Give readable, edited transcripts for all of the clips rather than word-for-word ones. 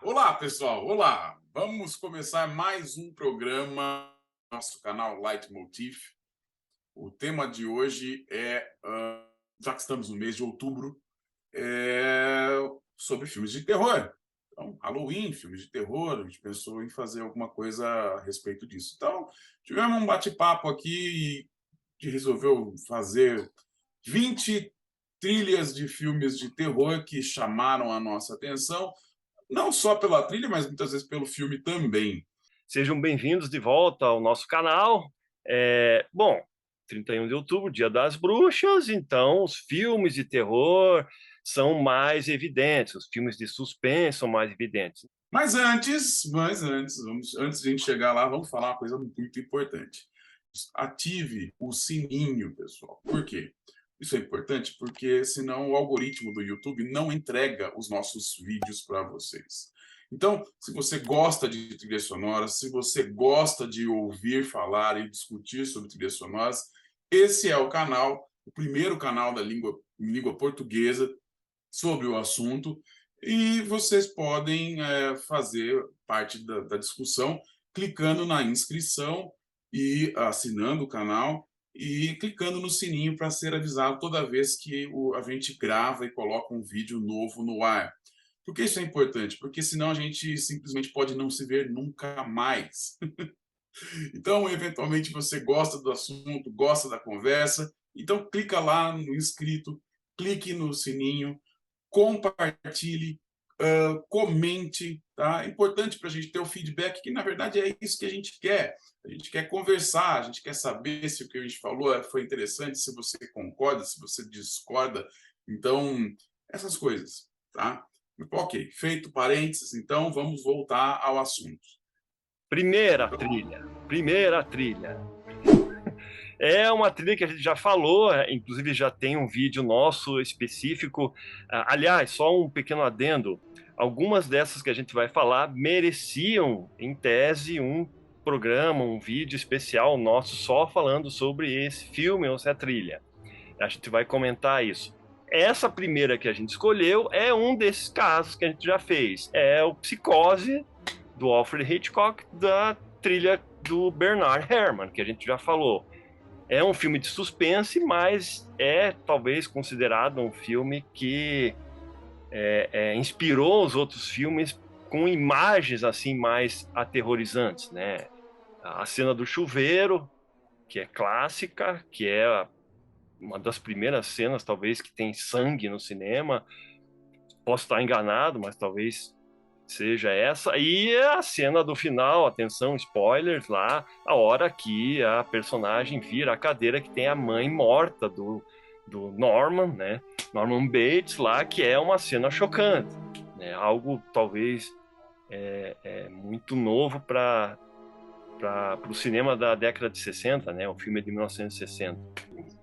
Olá, pessoal. Olá. Vamos começar mais um programa do nosso canal Leitmotiv. O tema de hoje já que estamos no mês de outubro, é sobre filmes de terror. Então, Halloween, filmes de terror, a gente pensou em fazer alguma coisa a respeito disso. Então, tivemos um bate-papo aqui e resolveu fazer 20 trilhas de filmes de terror que chamaram a nossa atenção, não só pela trilha, mas muitas vezes pelo filme também. Sejam bem-vindos de volta ao nosso canal. Bom, 31 de outubro, Dia das Bruxas, então os filmes de terror são mais evidentes, os filmes de suspense são mais evidentes. Antes de a gente chegar lá, vamos falar uma coisa muito importante. Ative o sininho, pessoal. Por quê? Isso é importante porque senão o algoritmo do YouTube não entrega os nossos vídeos para vocês. Então, se você gosta de trilhas sonoras, se você gosta de ouvir falar e discutir sobre trilhas sonoras, esse é o canal, o primeiro canal da língua portuguesa sobre o assunto, e vocês podem fazer parte da discussão clicando na inscrição e assinando o canal e clicando no sininho para ser avisado toda vez que a gente grava e coloca um vídeo novo no ar. Por que isso é importante? Porque senão a gente simplesmente pode não se ver nunca mais. Então, eventualmente, você gosta do assunto, gosta da conversa, então clica lá no inscrito, clique no sininho, compartilhe, comente, tá? É importante para a gente ter o feedback, que na verdade é isso que a gente quer. A gente quer conversar, a gente quer saber se o que a gente falou foi interessante, se você concorda, se você discorda. Então, essas coisas, tá? Ok, feito parênteses, então vamos voltar ao assunto. Primeira trilha. É uma trilha que a gente já falou, inclusive já tem um vídeo nosso específico. Aliás, só um pequeno adendo: algumas dessas que a gente vai falar mereciam, em tese, um programa, um vídeo especial nosso só falando sobre esse filme ou essa trilha. A gente vai comentar isso. Essa primeira que a gente escolheu é um desses casos que a gente já fez. É o Psicose, do Alfred Hitchcock, da trilha do Bernard Herrmann, que a gente já falou. É um filme de suspense, mas é talvez considerado um filme que inspirou os outros filmes com imagens assim mais aterrorizantes, né? A cena do chuveiro, que é clássica, que é uma das primeiras cenas talvez que tem sangue no cinema. Posso estar enganado, mas talvez seja essa. E a cena do final, atenção, spoilers lá, a hora que a personagem vira a cadeira que tem a mãe morta do Norman, né? Norman Bates lá, que é uma cena chocante, né? Algo talvez muito novo para o cinema da década de 60, né? O filme é de 1960.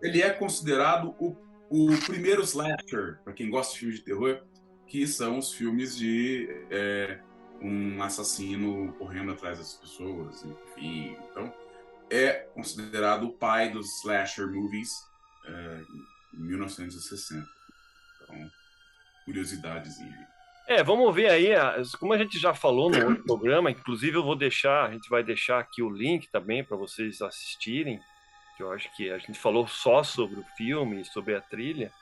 Ele é considerado o primeiro slasher, para quem gosta de filmes de terror, que são os filmes de um assassino correndo atrás das pessoas, enfim. Então, é considerado o pai dos slasher movies em 1960. Então, curiosidadezinha. Vamos ver aí, como a gente já falou no outro programa, inclusive a gente vai deixar aqui o link também para vocês assistirem, que eu acho que a gente falou só sobre o filme, sobre a trilha.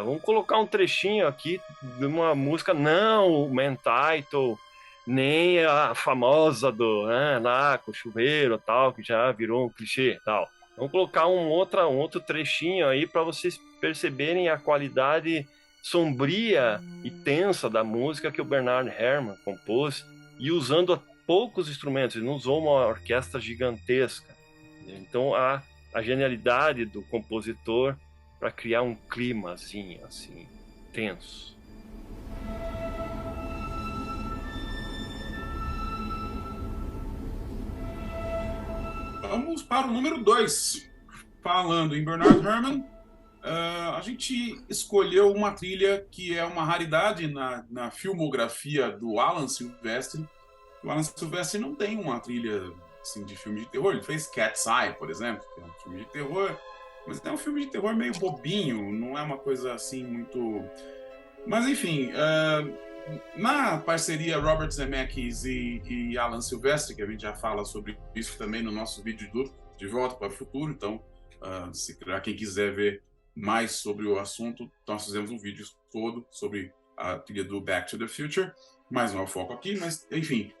Vamos colocar um trechinho aqui de uma música, não o Man Title, nem a famosa do lá com o chuveiro tal, que já virou um clichê tal. Vamos colocar um outro trechinho aí para vocês perceberem a qualidade sombria e tensa da música que o Bernard Herrmann compôs, e usando poucos instrumentos. Ele não usou uma orquestra gigantesca. Então a genialidade do compositor para criar um climazinho assim tenso. Vamos para o número 2. Falando em Bernard Herrmann, a gente escolheu uma trilha que é uma raridade na filmografia do Alan Silvestre. O Alan Silvestre não tem uma trilha assim, de filme de terror. Ele fez Cat's Eye, por exemplo, que é um filme de terror, mas é um filme de terror meio bobinho, não é uma coisa assim muito. Mas enfim, Na parceria Robert Zemeckis e Alan Silvestre, que a gente já fala sobre isso também no nosso vídeo do De Volta para o Futuro, então, se quem quiser ver mais sobre o assunto, nós fizemos um vídeo todo sobre a trilha do Back to the Future, mas não é o foco aqui, mas enfim.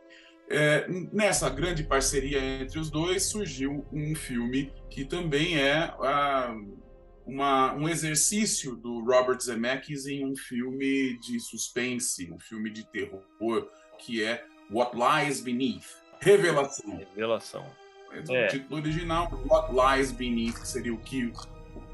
Nessa grande parceria entre os dois, surgiu um filme que também é um exercício do Robert Zemeckis em um filme de suspense, um filme de terror, que é What Lies Beneath. Revelação. Revelação. O título original, What Lies Beneath, que seria o que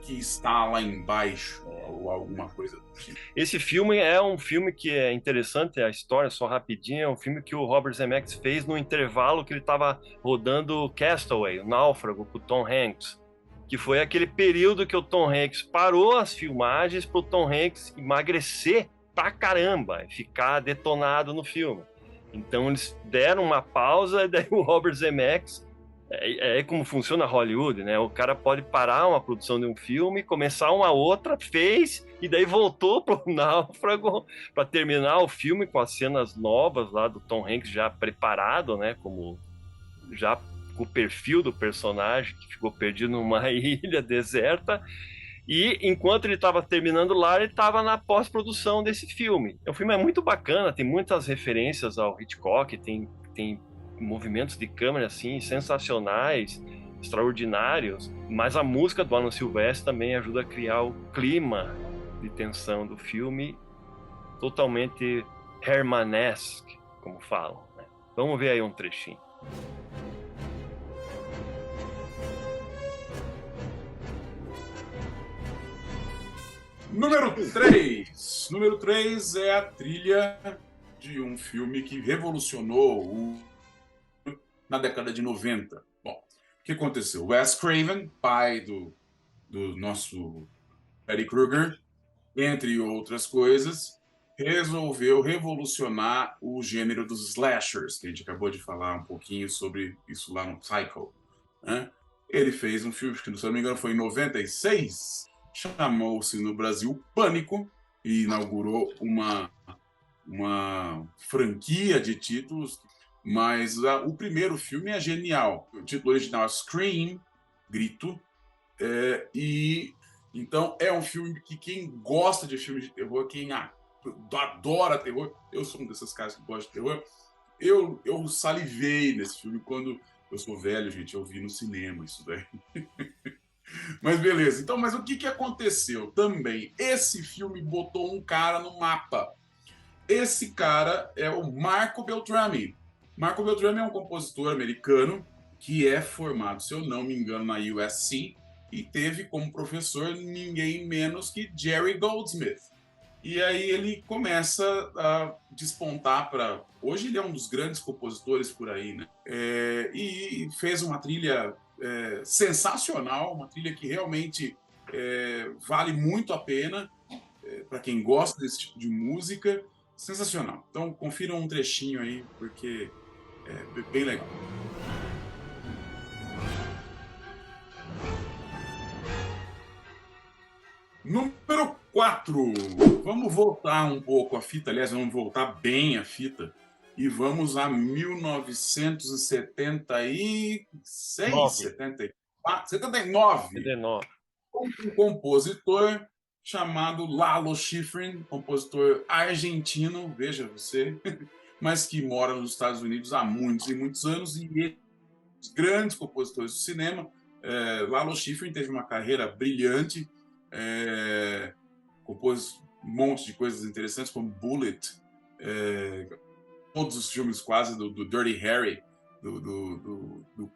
está lá embaixo, ou alguma coisa do tipo. Esse filme é um filme que é interessante, a história, só rapidinho, é um filme que o Robert Zemeckis fez no intervalo que ele estava rodando Castaway, o Náufrago, com o Tom Hanks, que foi aquele período que o Tom Hanks parou as filmagens para o Tom Hanks emagrecer pra caramba, e ficar detonado no filme. Então eles deram uma pausa, e daí o Robert Zemeckis, como funciona Hollywood, né? O cara pode parar uma produção de um filme, começar uma outra, fez, e daí voltou pro Náufrago para terminar o filme com as cenas novas lá do Tom Hanks já preparado, né? Como já com o perfil do personagem que ficou perdido numa ilha deserta. E enquanto ele estava terminando lá, ele estava na pós-produção desse filme. O filme é muito bacana, tem muitas referências ao Hitchcock, tem movimentos de câmera assim sensacionais, extraordinários, mas a música do Alan Silvestre também ajuda a criar o clima de tensão do filme, totalmente Hermanesque, como falam, né? Vamos ver aí um trechinho. Número 3. Número 3 é a trilha de um filme que revolucionou na década de 90. Bom, o que aconteceu? Wes Craven, pai do nosso Freddy Krueger, entre outras coisas, resolveu revolucionar o gênero dos slashers, que a gente acabou de falar um pouquinho sobre isso lá no Psycho, né? Ele fez um filme, que se não me engano foi em 96, chamou-se no Brasil Pânico, e inaugurou uma franquia de títulos, mas o primeiro filme é genial. O título original é Scream, Grito, e então é um filme que quem gosta de filme de terror, quem adora terror, eu sou um desses caras que gosta de terror, eu salivei nesse filme quando eu sou velho, gente, eu vi no cinema isso daí. Mas beleza, então, mas o que aconteceu também? Esse filme botou um cara no mapa. Esse cara é o Marco Beltrami. Marco Beltrami é um compositor americano que é formado, se eu não me engano, na USC, e teve como professor ninguém menos que Jerry Goldsmith. E aí ele começa a despontar para... Hoje ele é um dos grandes compositores por aí, né? E fez uma trilha sensacional, uma trilha que realmente vale muito a pena para quem gosta desse tipo de música. Sensacional. Então confiram um trechinho aí, porque é bem legal. Número 4. Vamos voltar um pouco a fita, aliás, vamos voltar bem a fita, e vamos a 1976, 79. Um compositor chamado Lalo Schifrin, compositor argentino, veja você, mas que mora nos Estados Unidos há muitos e muitos anos, e ele é um dos grandes compositores do cinema. Lalo Schifrin teve uma carreira brilhante, compôs um monte de coisas interessantes, como Bullet, todos os filmes quase do Dirty Harry,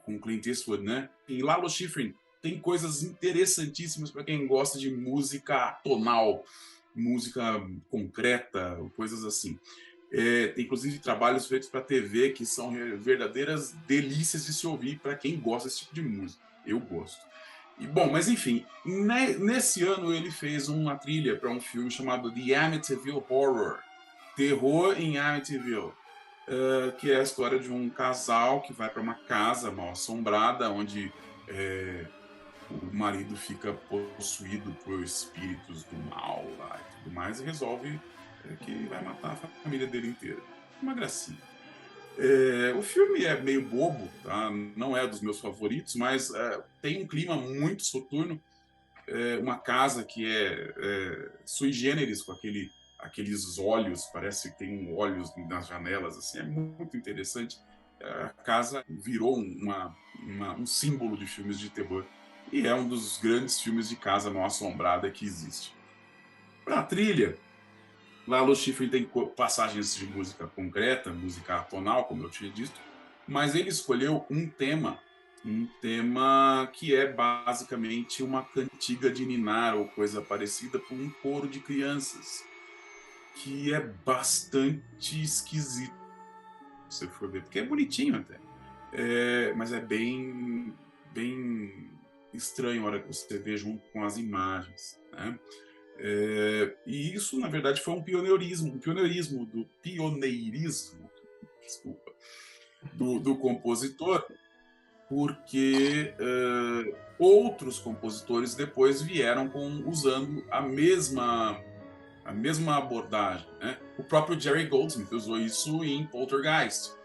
com Clint Eastwood, né? E Lalo Schifrin tem coisas interessantíssimas para quem gosta de música atonal, música concreta, coisas assim. Tem inclusive trabalhos feitos para TV que são verdadeiras delícias de se ouvir para quem gosta desse tipo de música. Eu gosto. Bom, mas enfim, nesse ano ele fez uma trilha para um filme chamado The Amityville Horror, Terror em Amityville, que é a história de um casal que vai para uma casa mal assombrada, onde o marido fica possuído por espíritos do mal lá e tudo mais, e resolve que vai matar a família dele inteira. Uma gracinha. O filme é meio bobo, tá? Não é dos meus favoritos, mas tem um clima muito soturno. Uma casa que é sui generis, com aqueles olhos, parece que tem olhos nas janelas, assim, é muito interessante. A casa virou um símbolo de filmes de terror e é um dos grandes filmes de casa mal assombrada que existe. Para a trilha, Lalo Schifrin tem passagens de música concreta, música atonal, como eu tinha dito, mas ele escolheu um tema que é basicamente uma cantiga de ninar ou coisa parecida por um coro de crianças, que é bastante esquisito, se você for ver, porque é bonitinho até, mas é bem estranho a hora que você vê junto com as imagens, né? E isso, na verdade, foi um pioneirismo desculpa, do compositor, porque outros compositores depois vieram usando a mesma abordagem, né? O próprio Jerry Goldsmith usou isso em Poltergeist.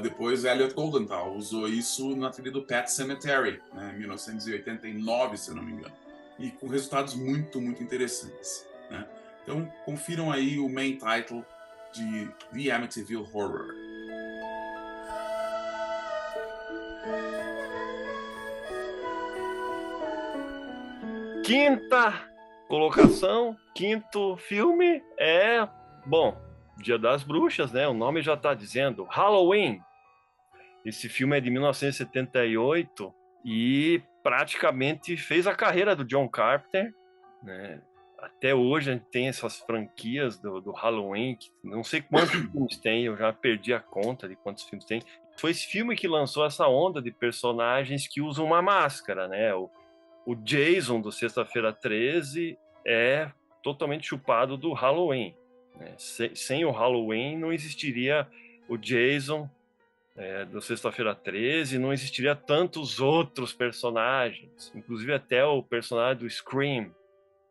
Depois Elliot Goldenthal usou isso na trilha do Pet Sematary, né, em 1989, se eu não me engano, e com resultados muito, muito interessantes, né? Então, confiram aí o main title de The Amityville Horror. Quinta colocação, quinto filme bom, Dia das Bruxas, né? O nome já está dizendo, Halloween. Esse filme é de 1978 e praticamente fez a carreira do John Carpenter, né? Até hoje a gente tem essas franquias do Halloween, que não sei quantos filmes tem, eu já perdi a conta de quantos filmes tem. Foi esse filme que lançou essa onda de personagens que usam uma máscara, né? O Jason do Sexta-feira 13 é totalmente chupado do Halloween, né? Sem o Halloween não existiria o Jason do Sexta-feira 13, não existiria tantos outros personagens, inclusive até o personagem do Scream,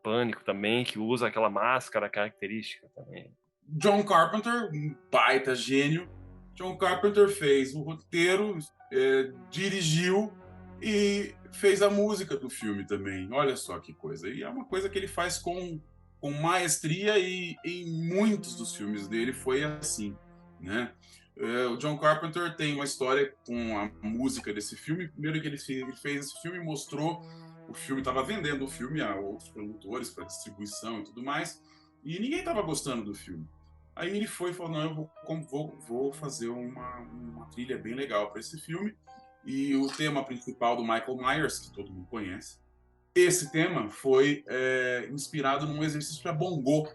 Pânico também, que usa aquela máscara característica também. John Carpenter, um baita gênio. John Carpenter fez o roteiro, dirigiu e fez a música do filme também. Olha só que coisa. E é uma coisa que ele faz com maestria e em muitos dos filmes dele foi assim, né? O John Carpenter tem uma história com a música desse filme. Primeiro que ele fez esse filme, mostrou o filme, estava vendendo o filme a outros produtores para distribuição e tudo mais, e ninguém estava gostando do filme. Aí ele foi e falou, não, eu vou fazer uma trilha bem legal para esse filme, e o tema principal do Michael Myers, que todo mundo conhece, esse tema foi inspirado num exercício para bongô,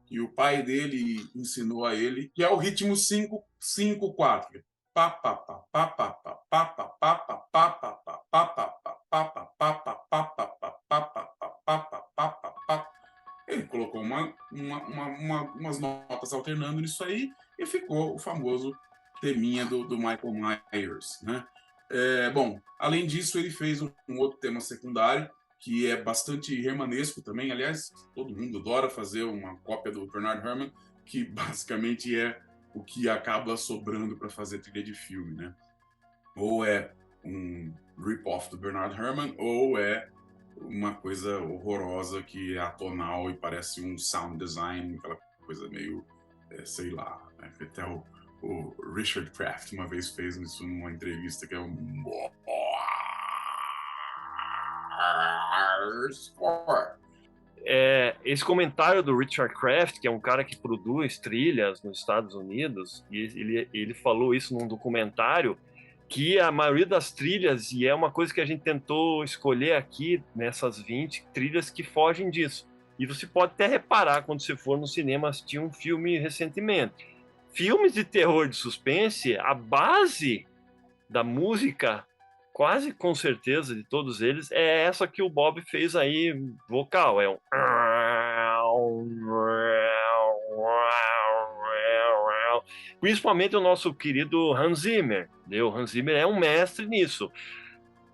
que o pai dele ensinou a ele, que é o ritmo 5-5-4. Ele colocou umas notas alternando nisso aí e ficou o famoso teminha do Michael Myers, né? Bom, além disso, ele fez um outro tema secundário que é bastante hermanesco também. Aliás, todo mundo adora fazer uma cópia do Bernard Herrmann, que basicamente é o que acaba sobrando para fazer trilha de filme, né? Ou é um rip-off do Bernard Herrmann, ou é uma coisa horrorosa que é atonal e parece um sound design, aquela coisa meio, sei lá, né? Até o Richard Kraft uma vez fez isso numa entrevista, que é um esse comentário do Richard Kraft, que é um cara que produz trilhas nos Estados Unidos, e ele falou isso num documentário, que a maioria das trilhas, e é uma coisa que a gente tentou escolher aqui nessas 20 trilhas que fogem disso. E você pode até reparar quando você for no cinema assistir um filme recentemente. Filmes de terror de suspense, a base da música, quase com certeza de todos eles, é essa que o Bob fez aí, vocal. É um... Principalmente o nosso querido Hans Zimmer. O Hans Zimmer é um mestre nisso.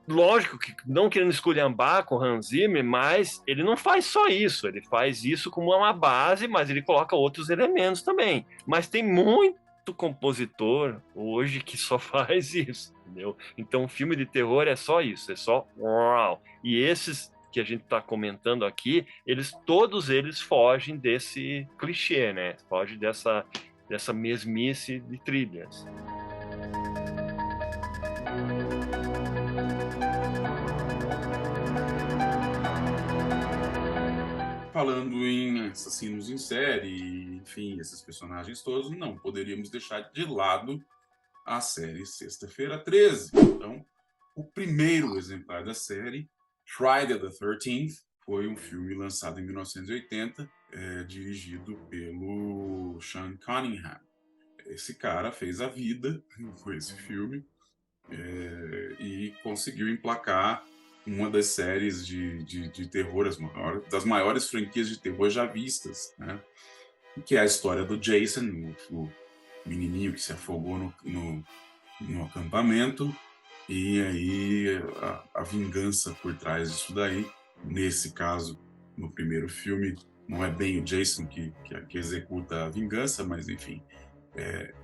lógico que não querendo esculhambar com Hans Zimmer, mas ele não faz só isso, ele faz isso como uma base, mas ele coloca outros elementos também. Mas tem muito compositor hoje que só faz isso, entendeu? Então, filme de terror é só isso, é só uau. E esses que a gente está comentando aqui, todos eles fogem desse clichê, né? Fogem dessa mesmice de trilhas. Falando em assassinos em série, enfim, esses personagens todos, não poderíamos deixar de lado a série Sexta-feira 13. Então, o primeiro exemplar da série, Friday the 13th, foi um filme lançado em 1980, dirigido pelo Sean Cunningham. Esse cara fez a vida com esse filme e conseguiu emplacar uma das séries de terror, das maiores franquias de terror já vistas, né? Que é a história do Jason, o menininho que se afogou no acampamento, e aí a vingança por trás disso daí. Nesse caso, no primeiro filme, não é bem o Jason que executa a vingança, mas enfim,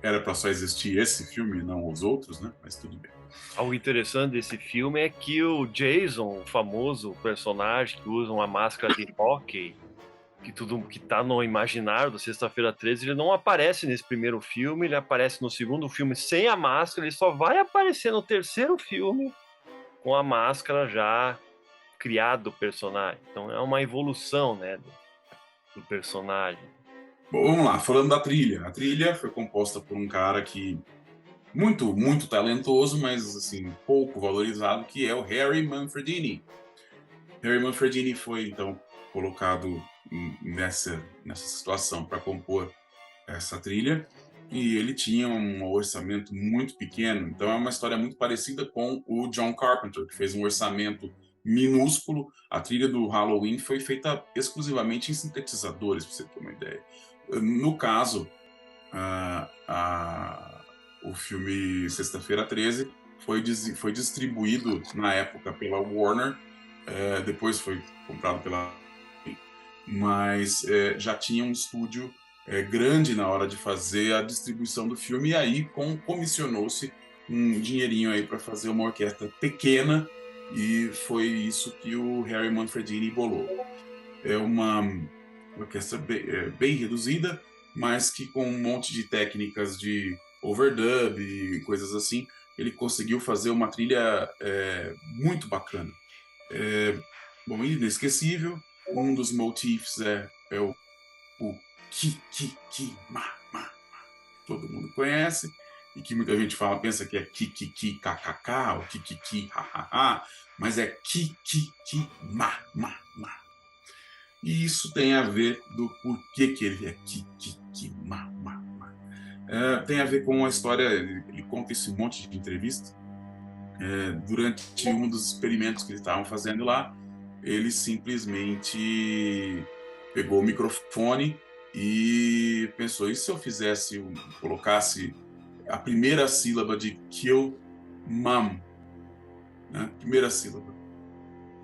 era para só existir esse filme e não os outros, né? Mas tudo bem. Algo interessante desse filme é que o Jason, o famoso personagem que usa uma máscara de hóquei, que tudo que tá no imaginário da Sexta-feira 13, ele não aparece nesse primeiro filme, ele aparece no segundo filme sem a máscara, ele só vai aparecer no terceiro filme com a máscara já criada do personagem. Então é uma evolução, né, do personagem. Bom, vamos lá, falando da trilha. A trilha foi composta por um cara que muito talentoso, mas assim pouco valorizado, que é o Harry Manfredini. Harry Manfredini foi então colocado nessa situação para compor essa trilha, e ele tinha um orçamento muito pequeno. Então é uma história muito parecida com o John Carpenter, que fez um orçamento minúsculo. A trilha do Halloween foi feita exclusivamente em sintetizadores, para você ter uma ideia. No caso, o filme Sexta-feira 13 foi distribuído na época pela Warner, depois foi comprado pela... Mas já tinha um estúdio grande na hora de fazer a distribuição do filme, e aí comissionou-se um dinheirinho aí para fazer uma orquestra pequena, e foi isso que o Harry Manfredini bolou. É uma orquestra bem reduzida, mas que com um monte de técnicas de overdub e coisas assim, ele conseguiu fazer uma trilha muito bacana. Bom, inesquecível. Um dos motifs é o ki, ki, ki, ma, ma. Todo mundo conhece, e que muita gente pensa que é ki, ki, ki, ka, ka, ka, ou ki, ki, ki, ha, ha, ha, mas é ki, ki, ki, ma, ma, ma. E isso tem a ver do porquê que ele é ki, ki, ki, ma, ma, ma. Tem a ver com a história, ele conta esse monte de entrevista. Durante um dos experimentos que eles estavam fazendo lá, ele simplesmente pegou o microfone e pensou: e se eu colocasse a primeira sílaba de kill mom, né? Primeira sílaba.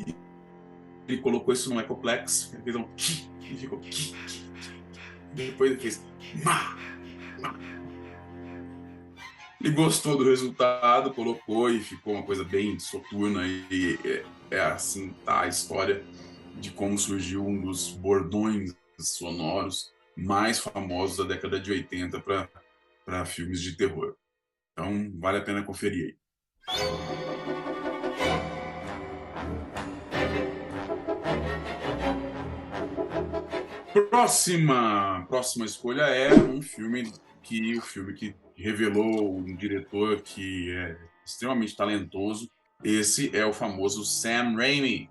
E ele colocou isso no Echoplex, ele fez um ki, e ficou ki, ki. Depois ele fez ma, ma. Ele gostou do resultado, colocou, e ficou uma coisa bem soturna, e assim tá a história de como surgiu um dos bordões sonoros mais famosos da década de 80 para filmes de terror. Então, vale a pena conferir aí. Próxima escolha é o filme que revelou um diretor que é extremamente talentoso. Esse é o famoso Sam Raimi.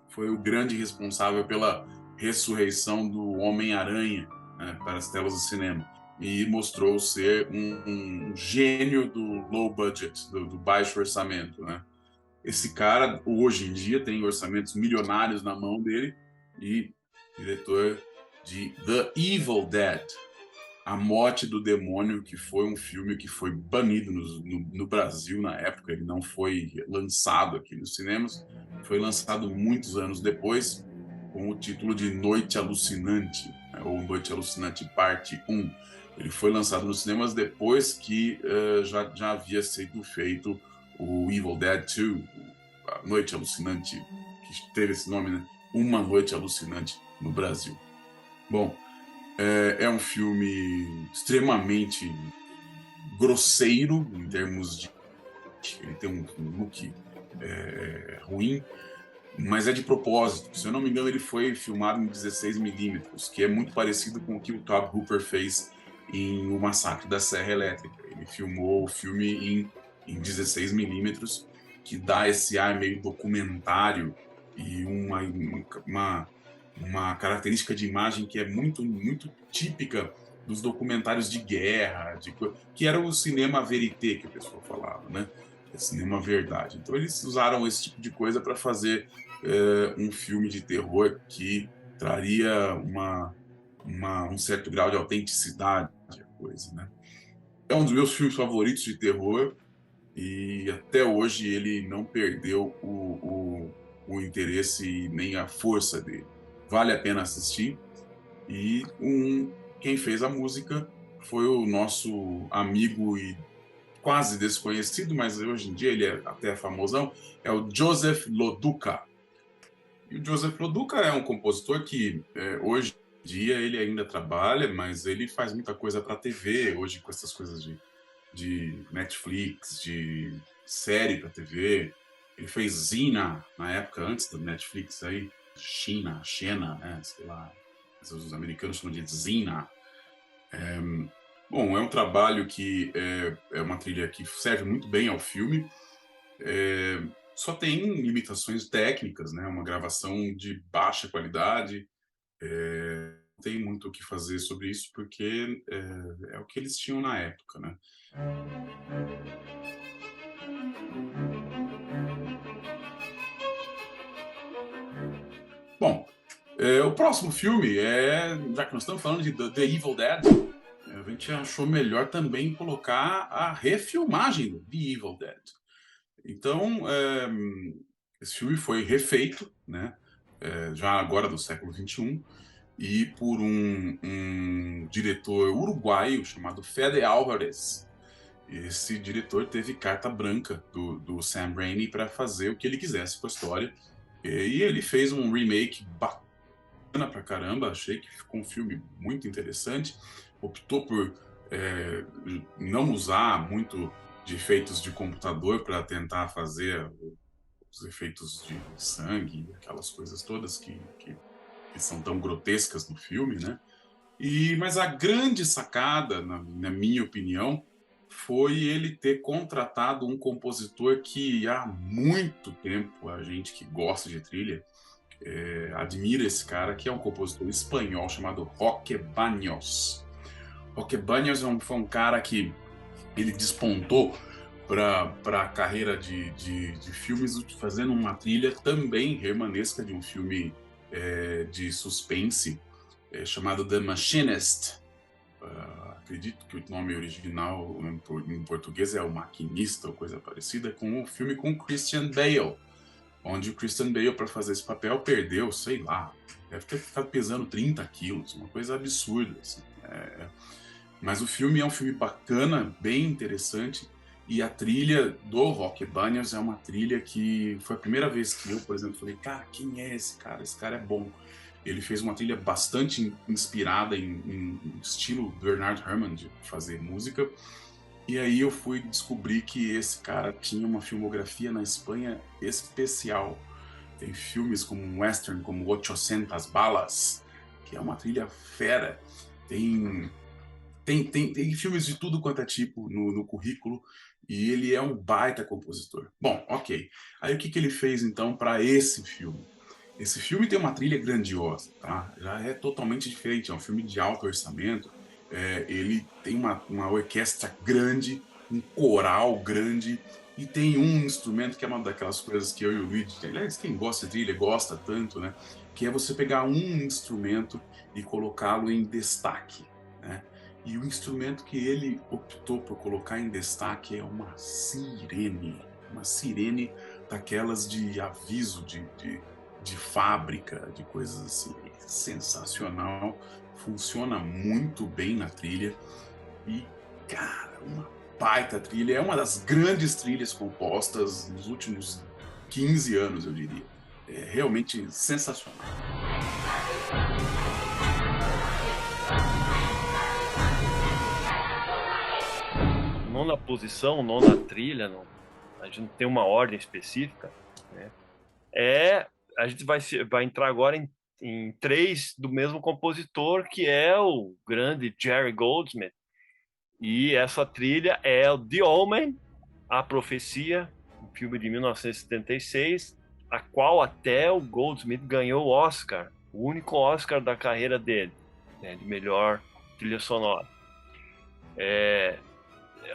Foi o grande responsável pela ressurreição do Homem-Aranha, né, para as telas do cinema, e mostrou ser um gênio do low budget, do baixo orçamento, né? Esse cara, hoje em dia, tem orçamentos milionários na mão dele, e diretor de The Evil Dead. A Morte do Demônio, que foi um filme que foi banido no Brasil na época, ele não foi lançado aqui nos cinemas, foi lançado muitos anos depois, com o título de Noite Alucinante, né, ou Noite Alucinante Parte 1. Ele foi lançado nos cinemas depois que já havia sido feito o Evil Dead 2, a Noite Alucinante, que teve esse nome, né? Uma Noite Alucinante no Brasil. Bom, é um filme extremamente grosseiro em termos de. Ele tem um look ruim, mas é de propósito. Se eu não me engano, ele foi filmado em 16mm, que é muito parecido com o que o Tobe Hooper fez em O Massacre da Serra Elétrica. Ele filmou o filme em 16mm, que dá esse ar meio documentário e uma característica de imagem que é muito, muito típica dos documentários de guerra, que era o cinema verité que o pessoal falava, né? Cinema verdade. Então eles usaram esse tipo de coisa para fazer um filme de terror que traria um certo grau de autenticidade à coisa, né? É um dos meus filmes favoritos de terror e até hoje ele não perdeu o interesse nem a força dele. Vale a pena assistir. E quem fez a música foi o nosso amigo e quase desconhecido, mas hoje em dia ele é até famosão, é o Joseph Loduca. E o Joseph Loduca é um compositor que hoje em dia ele ainda trabalha, mas ele faz muita coisa para TV, hoje com essas coisas de Netflix, de série para TV. Ele fez Zina na época antes do Netflix aí, Xena, né, sei lá, os americanos chamam de Zina. Bom, é um trabalho que é uma trilha que serve muito bem ao filme. Só tem limitações técnicas, né? Uma gravação de baixa qualidade. Não tem muito o que fazer sobre isso, porque é o que eles tinham na época, né? Bom, o próximo filme já que nós estamos falando de The Evil Dead, a gente achou melhor também colocar a refilmagem do The Evil Dead. Então, esse filme foi refeito, né? Já agora do século XXI, e por um diretor uruguaio chamado Fede Álvares. Esse diretor teve carta branca do Sam Raimi para fazer o que ele quisesse com a história. E ele fez um remake bacana pra caramba, achei que ficou um filme muito interessante. Optou por não usar muito de efeitos de computador para tentar fazer os efeitos de sangue, aquelas coisas todas que são tão grotescas no filme, né? Mas a grande sacada, na minha opinião, foi ele ter contratado um compositor que há muito tempo a gente que gosta de trilha admira esse cara, que é um compositor espanhol chamado Roque Baños. Roque Baños foi um cara que ele despontou para a carreira de filmes fazendo uma trilha também remanesca de um filme de suspense chamado The Machinist. Acredito que o nome original em português é O Maquinista ou coisa parecida, com um filme com Christian Bale, onde o Christian Bale, para fazer esse papel, perdeu, sei lá, deve ter ficado pesando 30 quilos, uma coisa absurda. Assim. Mas o filme é um filme bacana, bem interessante, e a trilha do Roque Baños é uma trilha que foi a primeira vez que eu, por exemplo, falei, cara, quem é esse cara? Esse cara é bom. Ele fez uma trilha bastante inspirada em estilo Bernard Herrmann de fazer música. E aí eu fui descobrir que esse cara tinha uma filmografia na Espanha especial. Tem filmes como um western como 800 Balas, que é uma trilha fera. Tem filmes de tudo quanto é tipo no currículo, e ele é um baita compositor. Bom, ok. Aí o que ele fez então para esse filme? Esse filme tem uma trilha grandiosa, tá? Já é totalmente diferente, é um filme de alto orçamento. Ele tem uma orquestra grande, um coral grande, e tem um instrumento que é uma daquelas coisas que eu e o Luigi, aliás, quem gosta de trilha gosta tanto, né? Que é você pegar um instrumento e colocá-lo em destaque, né? E o instrumento que ele optou por colocar em destaque é uma sirene daquelas de aviso de fábrica, de coisas assim. É sensacional, funciona muito bem na trilha e, cara, uma baita trilha. É uma das grandes trilhas compostas nos últimos 15 anos, eu diria. É realmente sensacional. Nona posição, nona trilha, a gente não tem uma ordem específica, né? A gente vai entrar agora em três do mesmo compositor, que é o grande Jerry Goldsmith. E essa trilha é o The Omen, A Profecia, um filme de 1976, a qual até o Goldsmith ganhou o Oscar, o único Oscar da carreira dele, né, de melhor trilha sonora.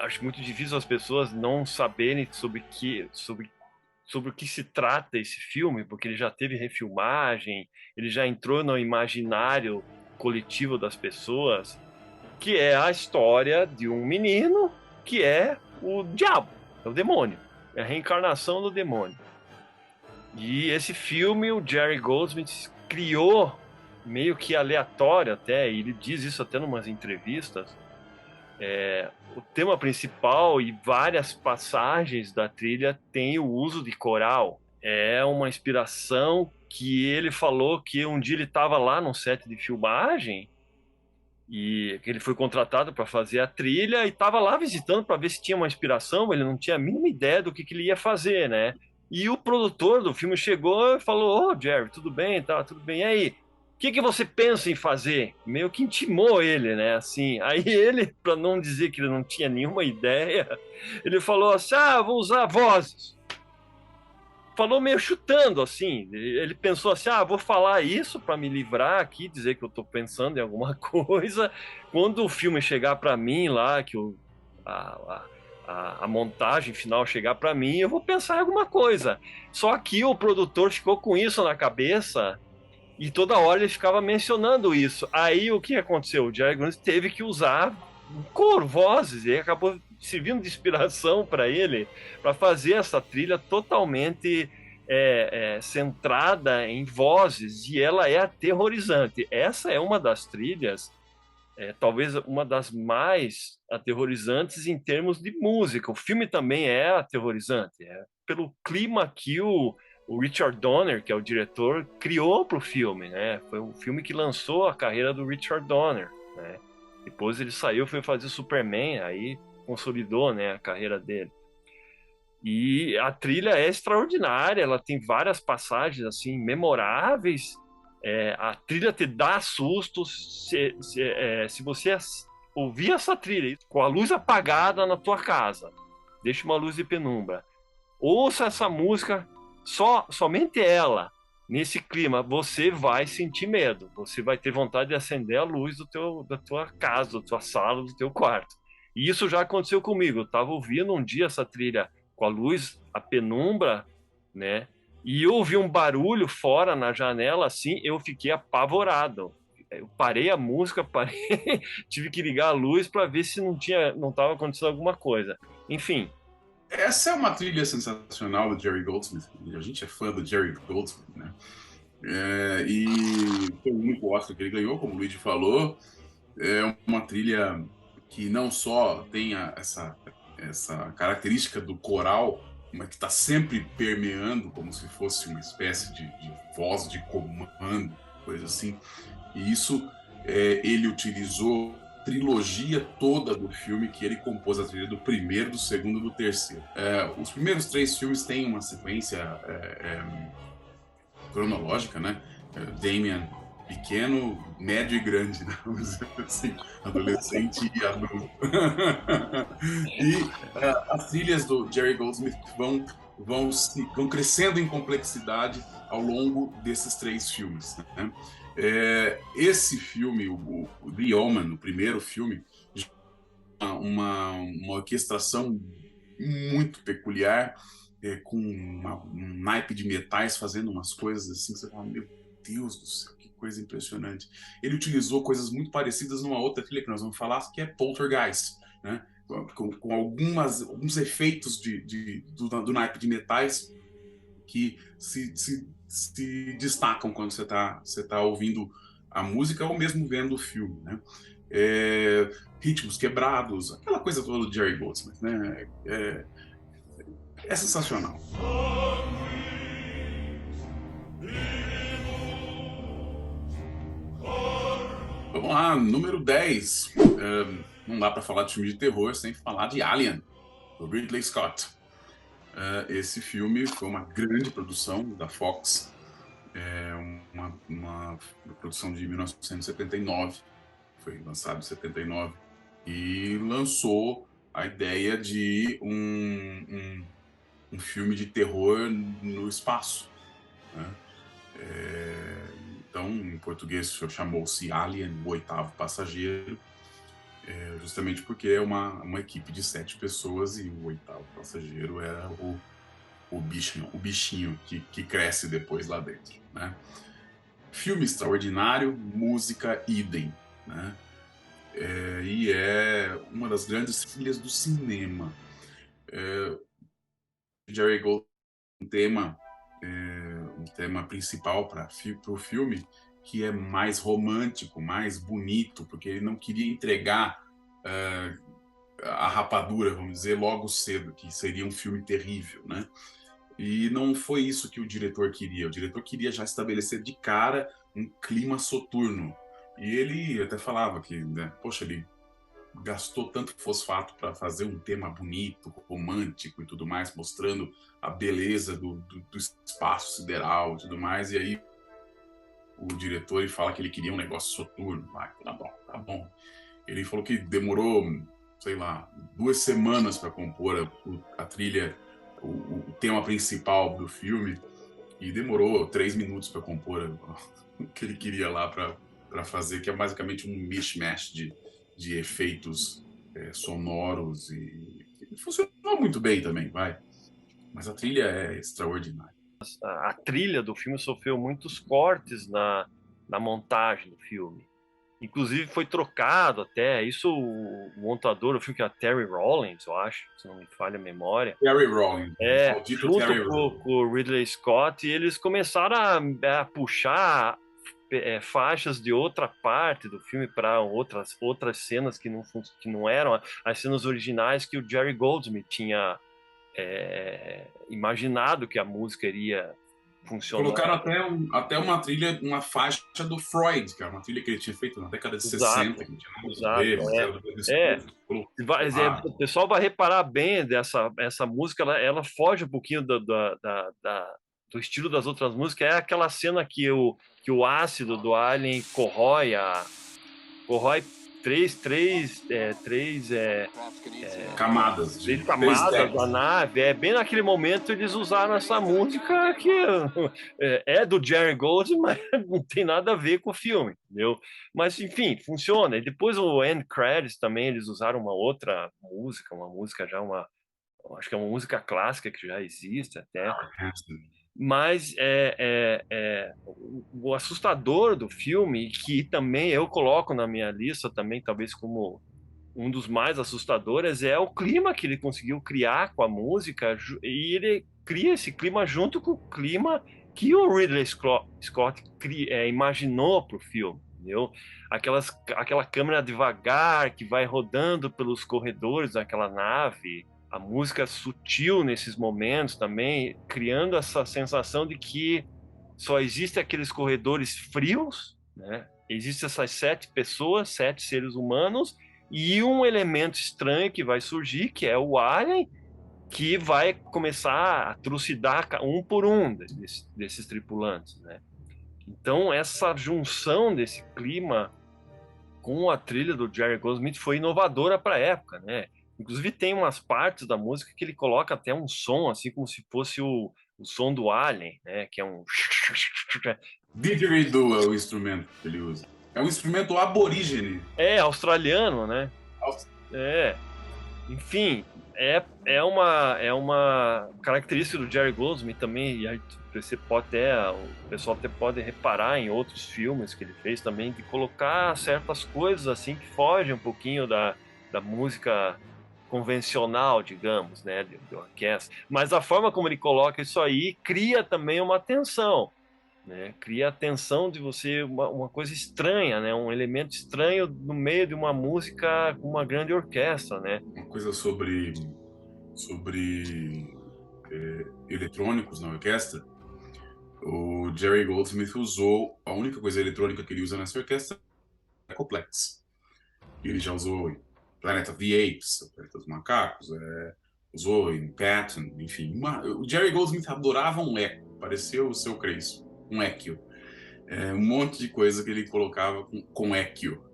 Acho muito difícil as pessoas não saberem sobre o que se trata esse filme, porque ele já teve refilmagem, ele já entrou no imaginário coletivo das pessoas, que é a história de um menino que é o diabo, é o demônio, é a reencarnação do demônio. E esse filme o Jerry Goldsmith criou meio que aleatório até, e ele diz isso até em umas entrevistas. O tema principal e várias passagens da trilha tem o uso de coral. É uma inspiração que ele falou que um dia ele estava lá num set de filmagem e ele foi contratado para fazer a trilha e estava lá visitando para ver se tinha uma inspiração. Ele não tinha a mínima ideia do que ele ia fazer, né? E o produtor do filme chegou e falou: "Ô, Jerry, tudo bem? Tá, tudo bem. E aí? O que você pensa em fazer?" Meio que intimou ele, né? Assim, aí ele, para não dizer que ele não tinha nenhuma ideia, ele falou assim: "Ah, vou usar vozes." Falou meio chutando, assim. Ele pensou assim: "Ah, vou falar isso para me livrar aqui, dizer que eu tô pensando em alguma coisa. Quando o filme chegar para mim lá, que a, a montagem final chegar para mim, eu vou pensar em alguma coisa." Só que o produtor ficou com isso na cabeça e toda hora ele ficava mencionando isso. Aí o que aconteceu? O Jerry Goldsmith teve que usar cor, vozes, e acabou servindo de inspiração para ele para fazer essa trilha totalmente centrada em vozes, e ela é aterrorizante. Essa é uma das trilhas, talvez uma das mais aterrorizantes em termos de música. O filme também é aterrorizante, pelo clima que o Richard Donner, que é o diretor, criou para o filme, né? Foi um filme que lançou a carreira do Richard Donner, né? Depois ele saiu, foi fazer Superman, aí consolidou, né, a carreira dele. E a trilha é extraordinária, ela tem várias passagens assim memoráveis. A trilha te dá sustos se você ouvir essa trilha com a luz apagada na tua casa. Deixa uma luz de penumbra. Ouça essa música, somente ela. Nesse clima, você vai sentir medo. Você vai ter vontade de acender a luz da tua casa, da tua sala, do teu quarto. E isso já aconteceu comigo. Eu estava ouvindo um dia essa trilha com a luz, a penumbra, né? E eu ouvi um barulho fora na janela, assim, eu fiquei apavorado. Eu parei a música, tive que ligar a luz para ver se não estava acontecendo alguma coisa. Enfim, Essa é uma trilha sensacional do Jerry Goldsmith. A gente é fã do Jerry Goldsmith, né? E foi o único Oscar que ele ganhou, como o Luigi falou. É uma trilha que não só tem essa característica do coral, mas que está sempre permeando como se fosse uma espécie de voz de comando, coisa assim. E isso ele utilizou a trilogia toda do filme, que ele compôs a trilha do primeiro, do segundo e do terceiro. Os primeiros três filmes têm uma sequência cronológica, né? Damien pequeno, médio e grande, né? Assim, adolescente e adulto. E as trilhas do Jerry Goldsmith vão crescendo em complexidade ao longo desses três filmes, né? Esse filme, o The Omen, o primeiro filme, uma orquestração muito peculiar, com um naipe de metais fazendo umas coisas assim, você fala, meu Deus do céu, que coisa impressionante. Ele utilizou coisas muito parecidas numa outra trilha que nós vamos falar, que é Poltergeist, né? Com alguns efeitos do naipe de metais que se destacam quando você tá ouvindo a música ou mesmo vendo o filme, né? Ritmos quebrados, aquela coisa toda do Jerry Goldsmith, né? É sensacional. Vamos lá, número 10. Não dá para falar de filme de terror sem falar de Alien, do Ridley Scott. Esse filme foi uma grande produção da Fox, uma produção de 1979, foi lançado em 79, e lançou a ideia de um filme de terror no espaço, né? Então, em português, chamou-se Alien, o Oitavo Passageiro, justamente porque é uma equipe de 7 pessoas e o oitavo passageiro era o bichinho que cresce depois lá dentro, né? Filme extraordinário, música idem, né? E é uma das grandes trilhas do cinema. Jerry Gold um tema principal para o filme, que é mais romântico, mais bonito, porque ele não queria entregar a rapadura, vamos dizer, logo cedo, que seria um filme terrível, né? E não foi isso que o diretor queria. O diretor queria já estabelecer de cara um clima soturno. E ele até falava que, né, poxa, ele gastou tanto fosfato para fazer um tema bonito, romântico e tudo mais, mostrando a beleza do espaço sideral e tudo mais, e aí o diretor ele fala que ele queria um negócio soturno. Tá bom. Ele falou que demorou, sei lá, 2 semanas para compor a trilha, o tema principal do filme, e demorou 3 minutos para compor o que ele queria lá para fazer, que é basicamente um mishmash de efeitos sonoros, e funcionou muito bem também, vai. Mas a trilha é extraordinária. A trilha do filme sofreu muitos cortes na montagem do filme. Inclusive foi trocado até, isso o montador do filme, que é a Terry Rollins, eu acho, se não me falha a memória. Terry Rollins. Junto com o Ridley Scott, e eles começaram a puxar faixas de outra parte do filme para outras cenas que não eram as cenas originais que o Jerry Goldsmith tinha imaginado que a música iria funcionar. Colocaram até uma trilha, uma faixa do Freud, que é uma trilha que ele tinha feito na década de 60, que não tinha nada a ver, mas o pessoal vai reparar bem essa música, ela foge um pouquinho do estilo das outras músicas. É aquela cena que o ácido do Alien corrói três camadas da nave. Bem naquele momento eles usaram essa música que é do Jerry Goldsmith, mas não tem nada a ver com o filme, entendeu? Mas enfim, funciona. E depois o end credits também eles usaram uma outra música, acho que é uma música clássica que já existe até. Mas o assustador do filme, que também eu coloco na minha lista também, talvez como um dos mais assustadores, é o clima que ele conseguiu criar com a música, e ele cria esse clima junto com o clima que o Ridley Scott imaginou para o filme, entendeu? Aquela câmera devagar que vai rodando pelos corredores daquela nave, a música sutil nesses momentos também, criando essa sensação de que só existem aqueles corredores frios, né? Existem essas 7 pessoas, 7 seres humanos, e um elemento estranho que vai surgir, que é o Alien, que vai começar a trucidar um por um desses tripulantes, né? Então, essa junção desse clima com a trilha do Jerry Goldsmith foi inovadora para a época, né? Inclusive tem umas partes da música que ele coloca até um som, assim como se fosse o som do Alien, né? Que é um... Didgeridoo é o instrumento que ele usa. É um instrumento aborígene. Australiano, né? Enfim, é uma característica do Jerry Goldsmith também, e aí você pode até, o pessoal até pode reparar em outros filmes que ele fez também, de colocar certas coisas assim que fogem um pouquinho da música convencional, digamos, né, de orquestra. Mas a forma como ele coloca isso aí cria também uma tensão, né? Cria a tensão de você, uma coisa estranha, né? Um elemento estranho no meio de uma música com uma grande orquestra, né? Uma coisa sobre eletrônicos na orquestra, o Jerry Goldsmith usou, a única coisa eletrônica que ele usa nessa orquestra é Echoplex. Ele já usou em Planet of the Apes, o Planeta dos Macacos, usou em Patton, enfim. O Jerry Goldsmith adorava um eco, pareceu o seu Creço, um eco. Um monte de coisa que ele colocava com eco.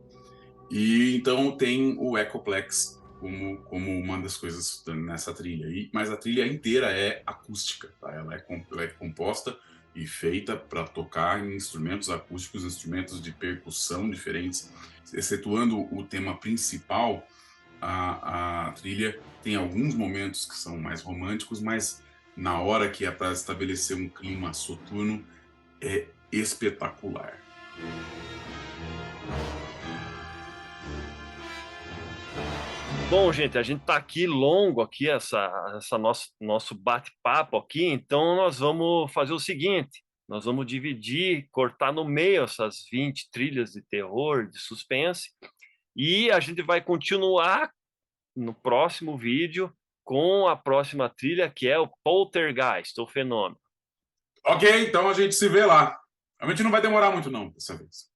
E então tem o Echoplex como uma das coisas nessa trilha. Mas a trilha inteira é acústica, tá? Ela é composta e feita para tocar em instrumentos acústicos, instrumentos de percussão diferentes. Excetuando o tema principal, a trilha tem alguns momentos que são mais românticos, mas na hora que é para estabelecer um clima soturno, é espetacular. Bom, gente, a gente tá aqui longo aqui essa nosso bate-papo aqui, então nós vamos fazer o seguinte, nós vamos dividir, cortar no meio essas 20 trilhas de terror, de suspense, e a gente vai continuar no próximo vídeo com a próxima trilha, que é o Poltergeist, o Fenômeno. Ok, então a gente se vê lá. A gente não vai demorar muito não, dessa vez.